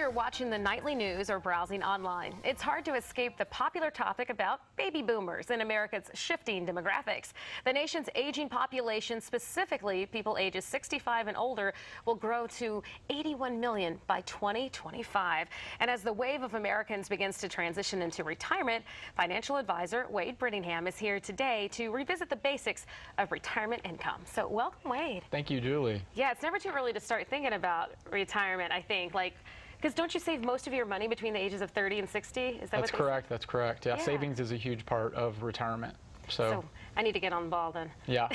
you're watching the nightly news or browsing online, it's hard to escape the popular topic about baby boomers and America's shifting demographics. The nation's aging population, specifically people ages 65 and older, will grow to 81 million by 2025. And as the wave of Americans begins to transition into retirement, financial advisor Wade Brittingham is here today to revisit the basics of retirement income. So welcome, Wade. Thank you, Julie. Yeah, it's never too early to start thinking about retirement, I think. Because don't you save most of your money between the ages of 30 and 60? Is that That's correct. That's correct. Yeah, savings is a huge part of retirement. So I need to get on the ball then. Yeah,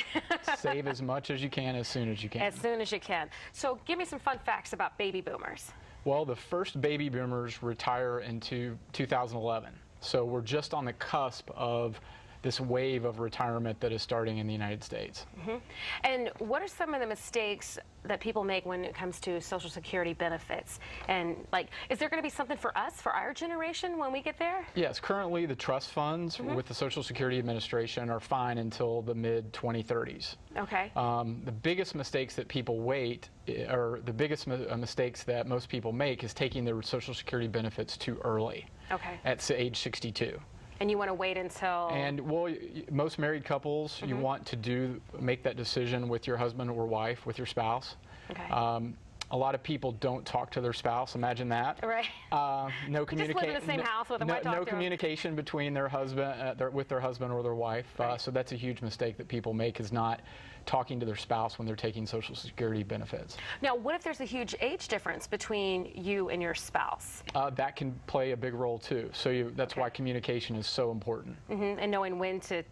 save as much as you can as soon as you can. As soon as you can. So give me some fun facts about baby boomers. Well, the first baby boomers retire into 2011. So we're just on the cusp of this wave of retirement that is starting in the United States. Mm-hmm. And what are some of the mistakes that people make when it comes to Social Security benefits? And is there going to be something for us, for our generation, when we get there? Yes, currently the trust funds with the Social Security Administration are fine until the mid-2030s. Okay. The biggest mistakes that people mistakes that most people make is taking their Social Security benefits too early. Okay. At age 62. And you want to wait until... And well, most married couples, you want to make that decision with your husband or wife, with your spouse. Okay. A lot of people don't talk to their spouse. Imagine that. Right. No communication. Just live in the same house with them. No communication between their husband, with their husband or their wife. Right. So that's a huge mistake that people make, is not talking to their spouse when they're taking Social Security benefits. Now, what if there's a huge age difference between you and your spouse? That can play a big role too. So that's why communication is so important. And knowing when to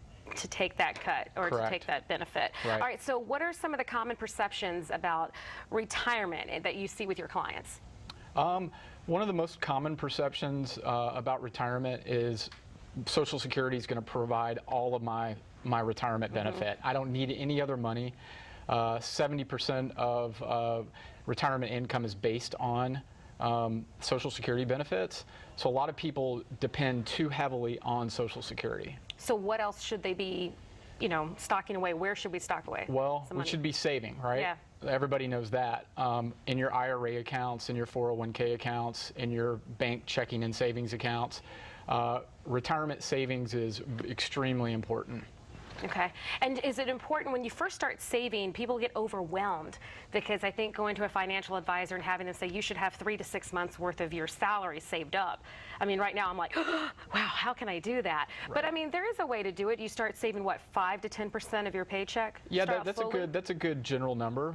take that cut or to take that benefit. Right. All right, so what are some of the common perceptions about retirement that you see with your clients? One of the most common perceptions about retirement is Social Security is going to provide all of my retirement benefit. I don't need any other money. 70% of retirement income is based on Social Security benefits. So a lot of people depend too heavily on Social Security. So what else should they be, stocking away? Where should we stock away? Well, we should be saving, right? Yeah. Everybody knows that. In your IRA accounts, in your 401k accounts, in your bank checking and savings accounts. Retirement savings is extremely important. Okay. And is it important when you first start saving, people get overwhelmed? Because I think going to a financial advisor and having them say you should have 3 to 6 months worth of your salary saved up. I mean, right now I'm like, wow, how can I do that? Right. But I mean, there is a way to do it. You start saving, what, 5 to 10% of your paycheck? Yeah, that's a good general number.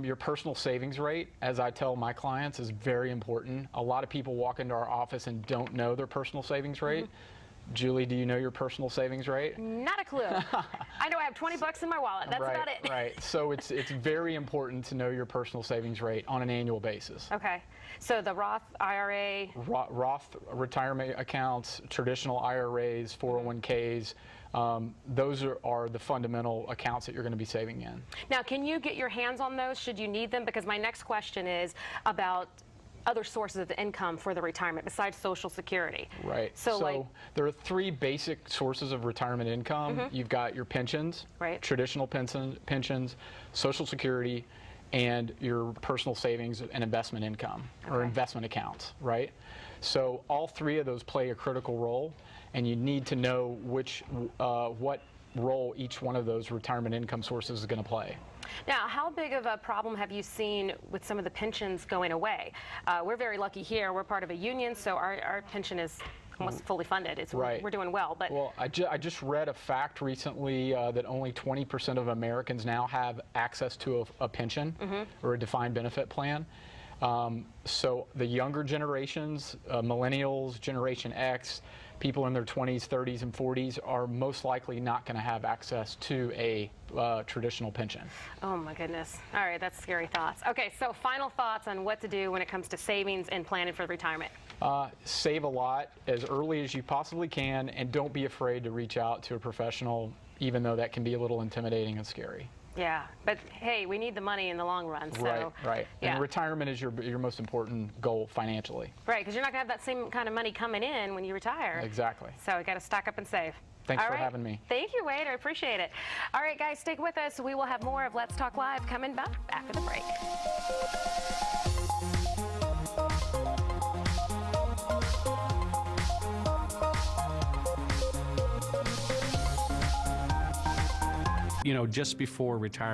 Your personal savings rate, as I tell my clients, is very important. A lot of people walk into our office and don't know their personal savings rate. Julie, do you know your personal savings rate? Not a clue. I know I have 20 bucks in my wallet. That's about it. Right. So it's very important to know your personal savings rate on an annual basis. Okay. So the Roth IRA, Roth retirement accounts, traditional IRAs, 401ks, those are the fundamental accounts that you're going to be saving in. Now, can you get your hands on those should you need them? Because my next question is about other sources of income for the retirement besides Social Security. Right. So there are 3 basic sources of retirement income. You've got your pensions, traditional pensions, Social Security, and your personal savings and investment income or investment accounts, right? So all 3 of those play a critical role, and you need to know what role each one of those retirement income sources is going to play. Now, how big of a problem have you seen with some of the pensions going away? We're very lucky here. We're part of a union, so our pension is almost fully funded. We're doing well. But well, I just read a fact recently that only 20% of Americans now have access to a pension or a defined benefit plan. So the younger generations, millennials, Generation X, people in their 20s, 30s, and 40s are most likely not going to have access to a traditional pension. Oh my goodness. All right, that's scary thoughts. Okay, so final thoughts on what to do when it comes to savings and planning for retirement. Save a lot as early as you possibly can, and don't be afraid to reach out to a professional, even though that can be a little intimidating and scary. Yeah, but hey, we need the money in the long run. So, right. Yeah. And retirement is your most important goal financially. Right, because you're not going to have that same kind of money coming in when you retire. Exactly. So you got to stock up and save. Thanks for having me. Thank you, Wade. I appreciate it. All right, guys, stick with us. We will have more of Let's Talk Live coming back after the break. You know, just before retirement,